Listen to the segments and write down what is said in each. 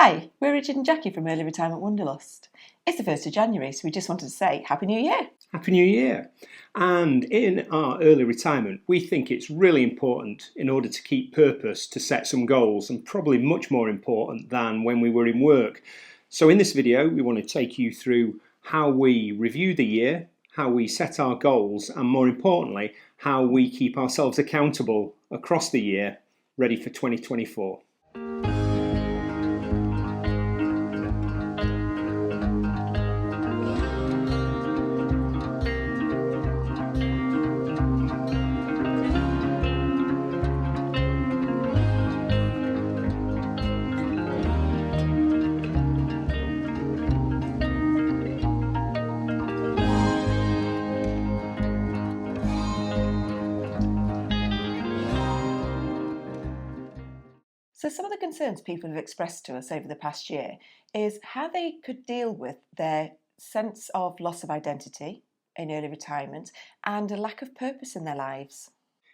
Hi, we're Richard and Jackie from Early Retirement Wanderlust. It's the 1st of January, so we just wanted to say Happy New Year. Happy New Year! And in our early retirement, we think it's really important in order to keep purpose to set some goals, and probably much more important than when we were in work. So in this video, we want to take you through how we review the year, how we set our goals, and more importantly, how we keep ourselves accountable across the year, ready for 2024. So some of the concerns people have expressed to us over the past year is how they could deal with their sense of loss of identity in early retirement and a lack of purpose in their lives.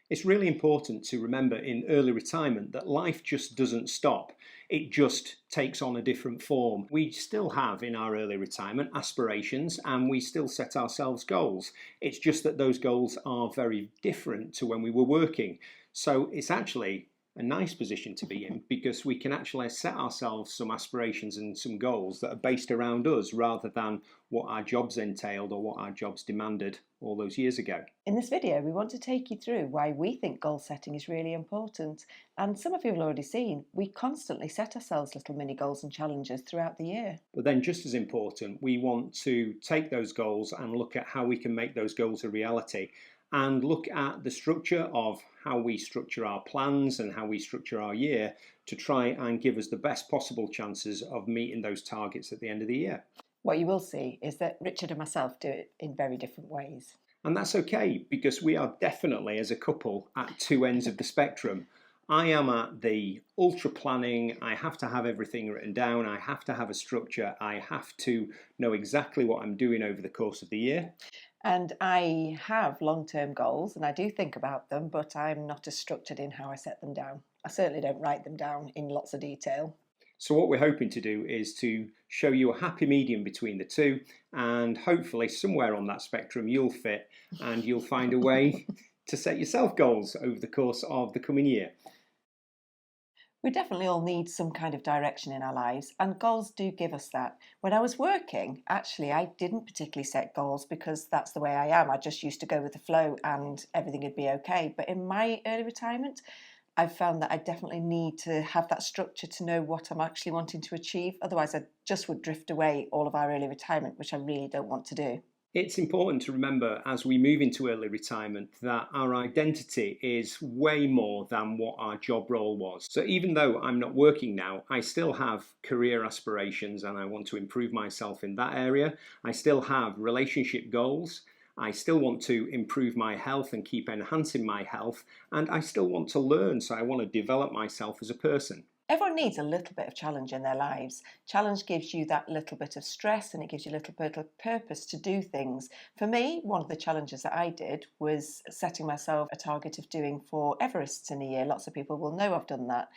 It's really important to remember in early retirement that life just doesn't stop. It just takes on a different form. We still have in our early retirement aspirations and we still set ourselves goals. It's just that those goals are very different to when we were working. So it's actually a nice position to be in because we can actually set ourselves some aspirations and some goals that are based around us rather than what our jobs entailed or what our jobs demanded all those years ago. In this video, we want to take you through why we think goal setting is really important. And some of you have already seen, we constantly set ourselves little mini goals and challenges throughout the year. But then just as important, we want to take those goals and look at how we can make those goals a reality and look at the structure of how we structure our plans and how we structure our year to try and give us the best possible chances of meeting those targets at the end of the year. What you will see is that Richard and myself do it in very different ways. And that's okay, because we are definitely, as a couple, at two ends of the spectrum. I am at the ultra planning, I have to have everything written down, I have to have a structure, I have to know exactly what I'm doing over the course of the year. And I have long-term goals and I do think about them, but I'm not as structured in how I set them down. I certainly don't write them down in lots of detail. So what we're hoping to do is to show you a happy medium between the two, and hopefully somewhere on that spectrum you'll fit and you'll find a way to set yourself goals over the course of the coming year. We definitely all need some kind of direction in our lives, and goals do give us that. When I was working, actually, I didn't particularly set goals because that's the way I am. I just used to go with the flow and everything would be okay. But in my early retirement, I've found that I definitely need to have that structure to know what I'm actually wanting to achieve. Otherwise, I just would drift away all of our early retirement, which I really don't want to do. It's important to remember as we move into early retirement that our identity is way more than what our job role was. So even though I'm not working now, I still have career aspirations and I want to improve myself in that area. I still have relationship goals. I still want to improve my health and keep enhancing my health. And I still want to learn, so I want to develop myself as a person. Everyone needs a little bit of challenge in their lives. Challenge gives you that little bit of stress and it gives you a little bit of purpose to do things. For me, one of the challenges that I did was setting myself a target of doing 4 Everests in a year. Lots of people will know I've done that.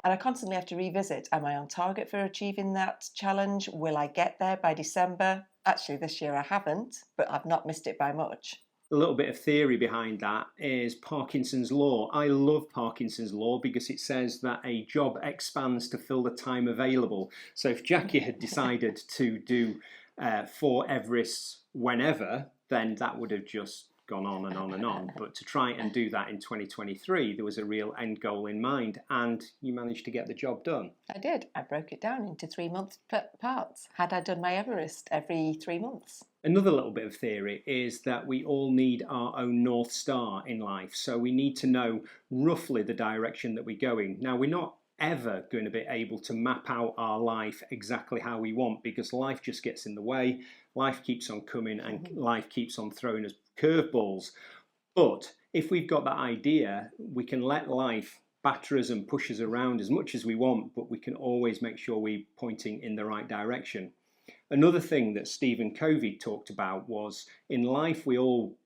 And I constantly have to revisit, am I on target for achieving that challenge? Will I get there by December? Actually, this year I haven't, but I've not missed it by much. A little bit of theory behind that is Parkinson's law. I love Parkinson's law because it says that a job expands to fill the time available. So if Jackie had decided to do 4 Everests whenever, then that would have just gone on and on and on. But to try and do that in 2023, there was a real end goal in mind, and you managed to get the job done. I did. I broke it down into 3-month parts. Had I done my Everest every 3 months? Another little bit of theory is that we all need our own North Star in life. So we need to know roughly the direction that we're going. Now, we're not ever going to be able to map out our life exactly how we want because life just gets in the way. Life keeps on coming and life keeps on throwing us curveballs. But if we've got that idea, we can let life batter us and push us around as much as we want, but we can always make sure we're pointing in the right direction. Another thing that Stephen Covey talked about was in life we all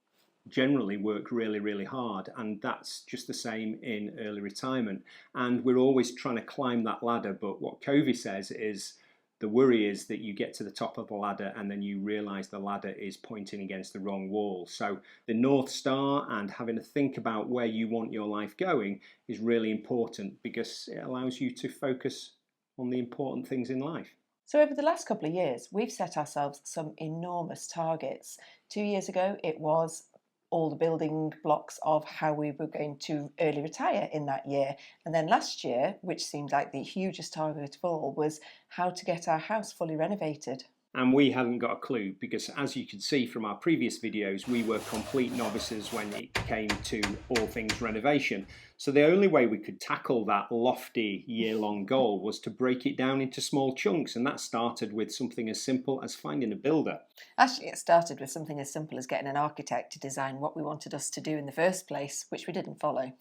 generally work really, really hard, and that's just the same in early retirement. And we're always trying to climb that ladder, but what Covey says is the worry is that you get to the top of the ladder and then you realize the ladder is pointing against the wrong wall. So the North Star and having to think about where you want your life going is really important, because it allows you to focus on the important things in life. So, over the last couple of years, we've set ourselves some enormous targets. 2 years ago, it was all the building blocks of how we were going to early retire in that year. And then last year, which seemed like the hugest target of all, was how to get our house fully renovated. And we hadn't got a clue, because as you can see from our previous videos, we were complete novices when it came to all things renovation. So the only way we could tackle that lofty year-long goal was to break it down into small chunks, and that started with something as simple as finding a builder. Actually, it started with something as simple as getting an architect to design what we wanted us to do in the first place, which we didn't follow.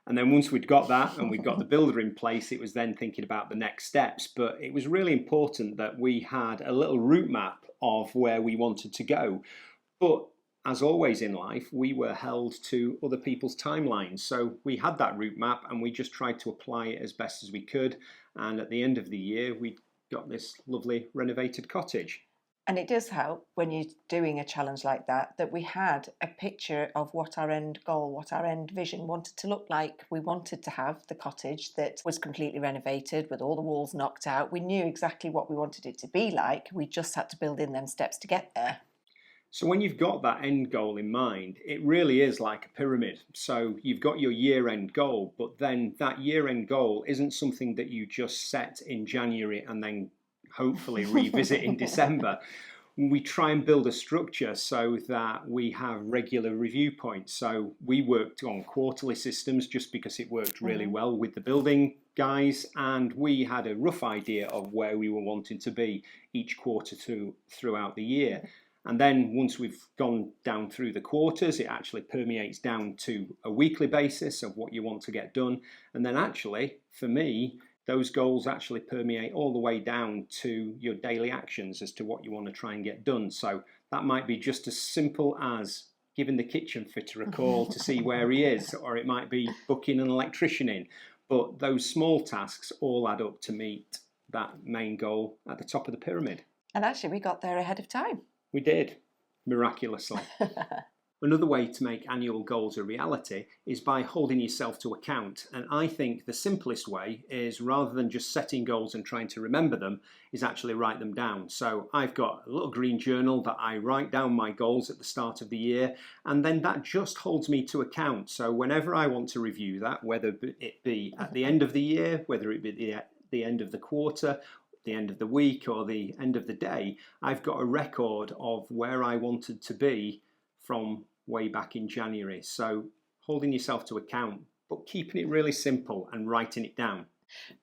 And then once we'd got that and we'd got the builder in place, it was then thinking about the next steps. But it was really important that we had a little route map of where we wanted to go. But as always in life, we were held to other people's timelines. So we had that route map and we just tried to apply it as best as we could. And at the end of the year, we got this lovely renovated cottage. And it does help when you're doing a challenge like that, that we had a picture of what our end goal, what our end vision wanted to look like. We wanted to have the cottage that was completely renovated with all the walls knocked out. We knew exactly what we wanted it to be like. We just had to build in them steps to get there. So when you've got that end goal in mind, it really is like a pyramid. So you've got your year-end goal, but then that year-end goal isn't something that you just set in January and then hopefully revisit in December. We try and build a structure so that we have regular review points. So we worked on quarterly systems just because it worked really well with the building guys, and we had a rough idea of where we were wanting to be each quarter throughout the year. And then once we've gone down through the quarters, it actually permeates down to a weekly basis of what you want to get done. And then actually, for me, those goals actually permeate all the way down to your daily actions as to what you want to try and get done. So that might be just as simple as giving the kitchen fitter a call to see where he is, or it might be booking an electrician in. But those small tasks all add up to meet that main goal at the top of the pyramid. And actually, we got there ahead of time. We did, miraculously. Another way to make annual goals a reality is by holding yourself to account. And I think the simplest way is, rather than just setting goals and trying to remember them, is actually write them down. So I've got a little green journal that I write down my goals at the start of the year, and then that just holds me to account. So whenever I want to review that, whether it be at the end of the year, whether it be at the end of the quarter, the end of the week, or the end of the day, I've got a record of where I wanted to be from way back in January. So holding yourself to account, but keeping it really simple and writing it down.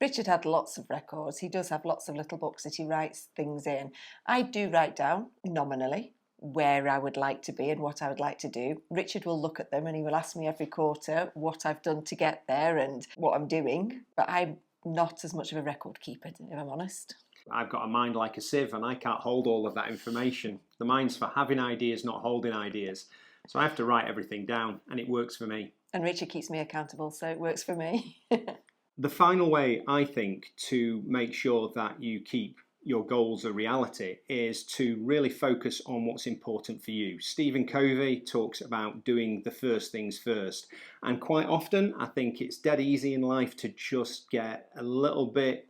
Richard had lots of records. He does have lots of little books that he writes things in. I do write down nominally where I would like to be and what I would like to do. Richard will look at them and he will ask me every quarter what I've done to get there and what I'm doing. But I'm not as much of a record keeper, if I'm honest. I've got a mind like a sieve and I can't hold all of that information. The mind's for having ideas, not holding ideas. So I have to write everything down, and it works for me. And Richard keeps me accountable, so it works for me. The final way, I think, to make sure that you keep your goals a reality is to really focus on what's important for you. Stephen Covey talks about doing the first things first. And quite often, I think it's dead easy in life to just get a little bit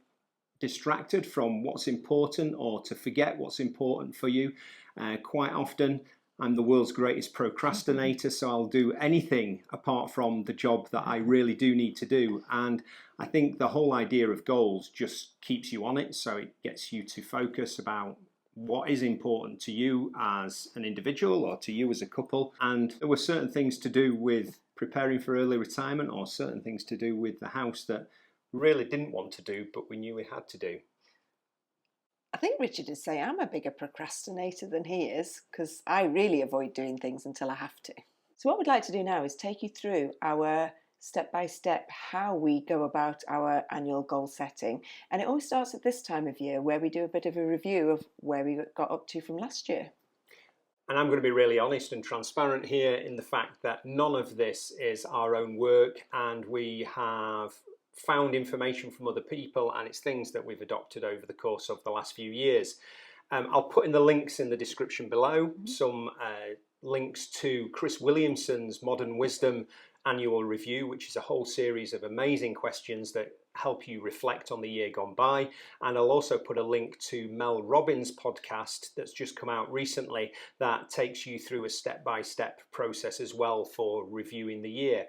distracted from what's important, or to forget what's important for you. Quite often, I'm the world's greatest procrastinator, so I'll do anything apart from the job that I really do need to do. And I think the whole idea of goals just keeps you on it, so it gets you to focus about what is important to you as an individual or to you as a couple. And there were certain things to do with preparing for early retirement, or certain things to do with the house that we really didn't want to do, but we knew we had to do. I think Richard would say I'm a bigger procrastinator than he is, because I really avoid doing things until I have to. So what we'd like to do now is take you through our step-by-step how we go about our annual goal setting. And it always starts at this time of year, where we do a bit of a review of where we got up to from last year. And I'm going to be really honest and transparent here in the fact that none of this is our own work, and we have found information from other people, and it's things that we've adopted over the course of the last few years. I'll put in the links in the description below, some links to Chris Williamson's Modern Wisdom annual review, which is a whole series of amazing questions that help you reflect on the year gone by. And I'll also put a link to Mel Robbins' podcast that's just come out recently that takes you through a step-by-step process as well for reviewing the year.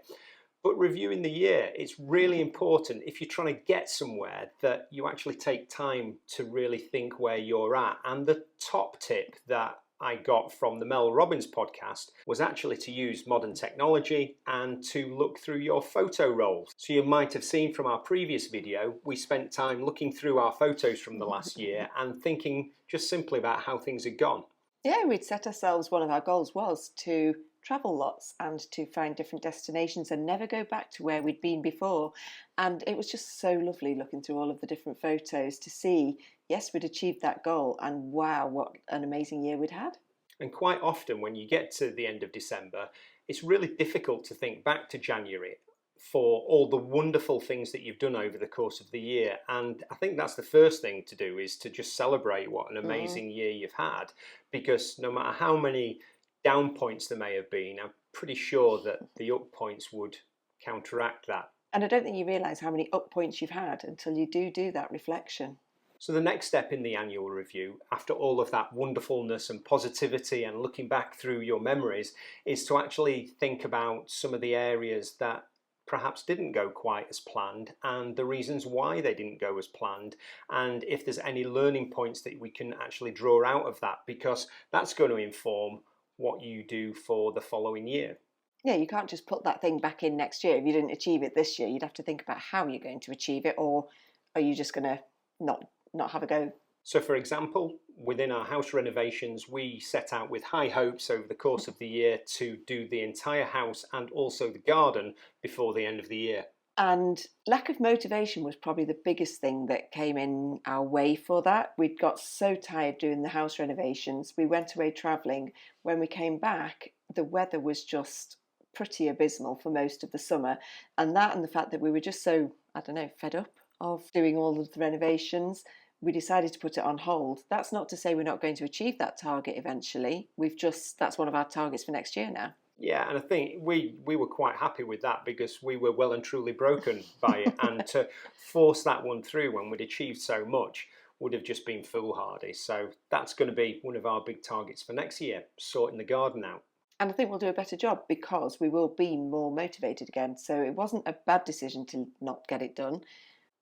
But reviewing the year, it's really important if you're trying to get somewhere that you actually take time to really think where you're at. And the top tip that I got from the Mel Robbins podcast was actually to use modern technology and to look through your photo rolls. So you might have seen from our previous video, we spent time looking through our photos from the last year and thinking just simply about how things had gone. Yeah, we'd set ourselves, one of our goals was to travel lots and to find different destinations and never go back to where we'd been before. And it was just so lovely looking through all of the different photos to see, yes, we'd achieved that goal, and wow, what an amazing year we'd had. And quite often when you get to the end of December, it's really difficult to think back to January for all the wonderful things that you've done over the course of the year. And I think that's the first thing to do, is to just celebrate what an amazing year you've had, because no matter how many down points there may have been, I'm pretty sure that the up points would counteract that. And I don't think you realise how many up points you've had until you do that reflection. So the next step in the annual review, after all of that wonderfulness and positivity and looking back through your memories, is to actually think about some of the areas that perhaps didn't go quite as planned and the reasons why they didn't go as planned, and if there's any learning points that we can actually draw out of that, because that's going to inform what you do for the following year. Yeah, you can't just put that thing back in next year if you didn't achieve it this year. You'd have to think about how you're going to achieve it, or are you just going to not have a go? So for example, within our house renovations, we set out with high hopes over the course of the year to do the entire house and also the garden before the end of the year. And lack of motivation was probably the biggest thing that came in our way for that. We'd got so tired doing the house renovations. We went away travelling. When we came back, the weather was just pretty abysmal for most of the summer. And that, and the fact that we were just so, fed up of doing all of the renovations, we decided to put it on hold. That's not to say we're not going to achieve that target eventually. That's one of our targets for next year now. Yeah, and I think we were quite happy with that, because we were well and truly broken by it. And to force that one through when we'd achieved so much would have just been foolhardy. So that's going to be one of our big targets for next year, sorting the garden out. And I think we'll do a better job because we will be more motivated again. So it wasn't a bad decision to not get it done.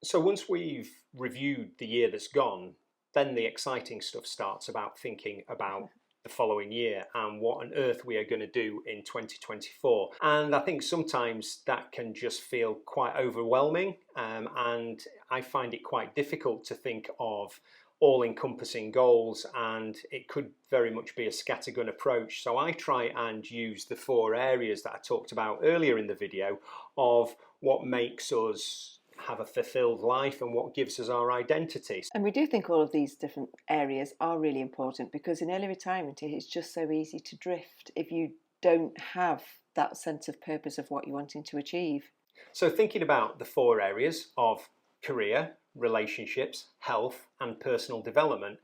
So once we've reviewed the year that's gone, then the exciting stuff starts about thinking about the following year and what on earth we are going to do in 2024. And I think sometimes that can just feel quite overwhelming, and I find it quite difficult to think of all-encompassing goals, and it could very much be a scattergun approach. So I try and use the 4 areas that I talked about earlier in the video of what makes us have a fulfilled life and what gives us our identity. And we do think all of these different areas are really important, because in early retirement it's just so easy to drift if you don't have that sense of purpose of what you're wanting to achieve. So thinking about the 4 areas of career, relationships, health and personal development,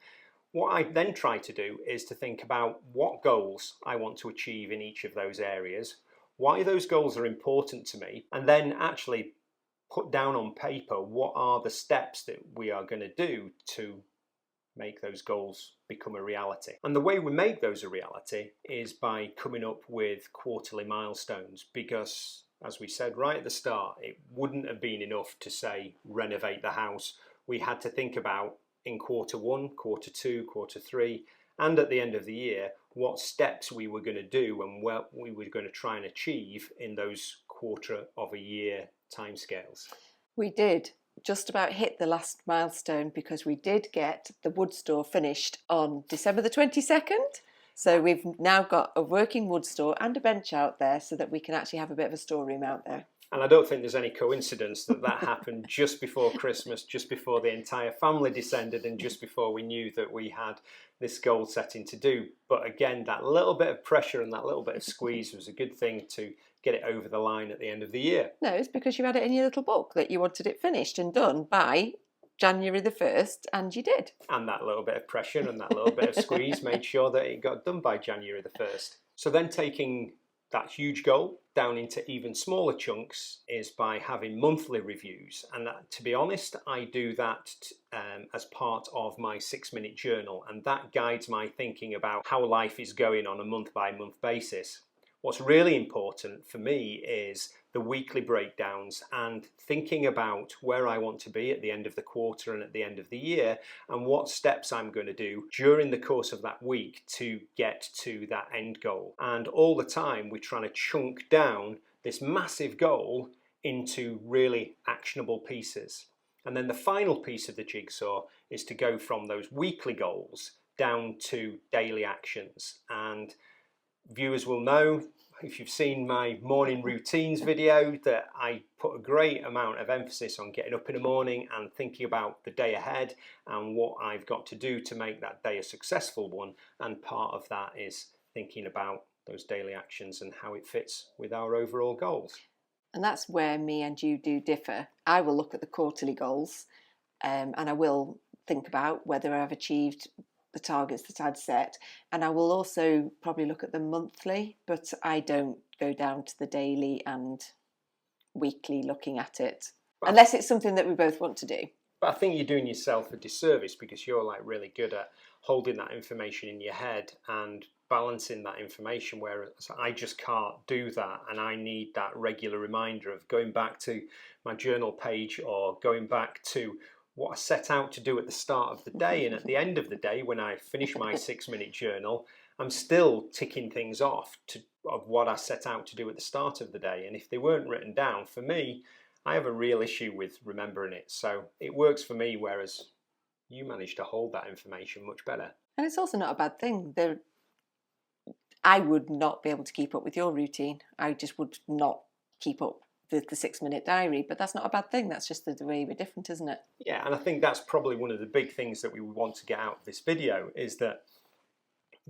what I then try to do is to think about what goals I want to achieve in each of those areas, why those goals are important to me, and then actually put down on paper what are the steps that we are going to do to make those goals become a reality. And the way we make those a reality is by coming up with quarterly milestones, because as we said right at the start, it wouldn't have been enough to say renovate the house. We had to think about in quarter 1, quarter 2, quarter 3, and at the end of the year, what steps we were going to do and what we were going to try and achieve in those quarter of a year timescales. We did just about hit the last milestone, because we did get the wood store finished on December the 22nd. So we've now got a working wood store and a bench out there so that we can actually have a bit of a storeroom out there. And I don't think there's any coincidence that that happened just before Christmas, just before the entire family descended, and just before we knew that we had this goal setting to do. But again, that little bit of pressure and that little bit of squeeze was a good thing to get it over the line at the end of the year. No, it's because you had it in your little book that you wanted it finished and done by January the 1st, and you did. And that little bit of pressure and that little bit of squeeze made sure that it got done by January the 1st. So then taking that huge goal down into even smaller chunks is by having monthly reviews. And that, to be honest, I do that as part of my 6-minute journal, and that guides my thinking about how life is going on a month-by-month basis. What's really important for me is the weekly breakdowns and thinking about where I want to be at the end of the quarter and at the end of the year, and what steps I'm going to do during the course of that week to get to that end goal. And all the time we're trying to chunk down this massive goal into really actionable pieces. And then the final piece of the jigsaw is to go from those weekly goals down to daily actions. And viewers will know, if you've seen my morning routines video, that I put a great amount of emphasis on getting up in the morning and thinking about the day ahead and what I've got to do to make that day a successful one. And part of that is thinking about those daily actions and how it fits with our overall goals. And that's where me and you do differ. I will look at the quarterly goals and I will think about whether I've achieved the targets that I'd set, and I will also probably look at them monthly, but I don't go down to the daily and weekly looking at it, unless it's something that we both want to do. But I think you're doing yourself a disservice, because you're like really good at holding that information in your head and balancing that information, whereas I just can't do that, and I need that regular reminder of going back to my journal page or going back to what I set out to do at the start of the day, and at the end of the day, when I finish my 6-minute journal, I'm still ticking things off of what I set out to do at the start of the day. And if they weren't written down, for me, I have a real issue with remembering it. So it works for me, whereas you manage to hold that information much better. And it's also not a bad thing. I would not be able to keep up with your routine. I just would not keep up the 6-minute diary, but that's not a bad thing. That's just the way we're different, isn't it? Yeah, and I think that's probably one of the big things that we want to get out of this video, is that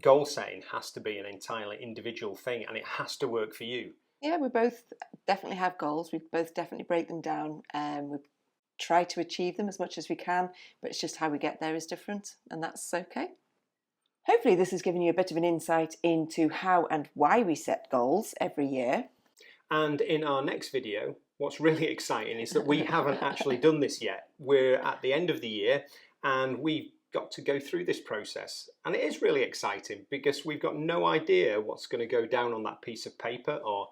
goal setting has to be an entirely individual thing, and it has to work for you. Yeah, we both definitely have goals. We both definitely break them down, and we try to achieve them as much as we can, but it's just how we get there is different, and that's okay. Hopefully this has given you a bit of an insight into how and why we set goals every year. And in our next video, what's really exciting is that we haven't actually done this yet. We're at the end of the year and we've got to go through this process. And it is really exciting because we've got no idea what's going to go down on that piece of paper, or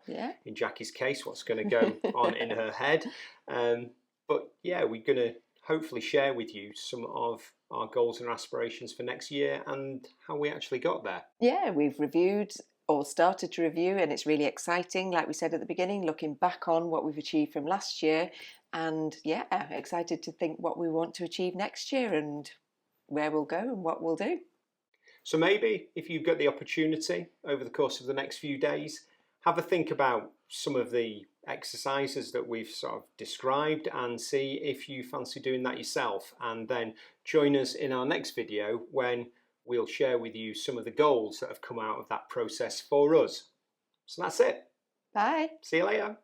in Jackie's case, what's going to go on in her head. But yeah, we're going to hopefully share with you some of our goals and aspirations for next year and how we actually got there. Yeah, we've reviewed or started to review, and it's really exciting, like we said at the beginning, looking back on what we've achieved from last year, and yeah, excited to think what we want to achieve next year and where we'll go and what we'll do. So maybe if you've got the opportunity over the course of the next few days, have a think about some of the exercises that we've sort of described and see if you fancy doing that yourself, and then join us in our next video when we'll share with you some of the goals that have come out of that process for us. So that's it. Bye. See you later.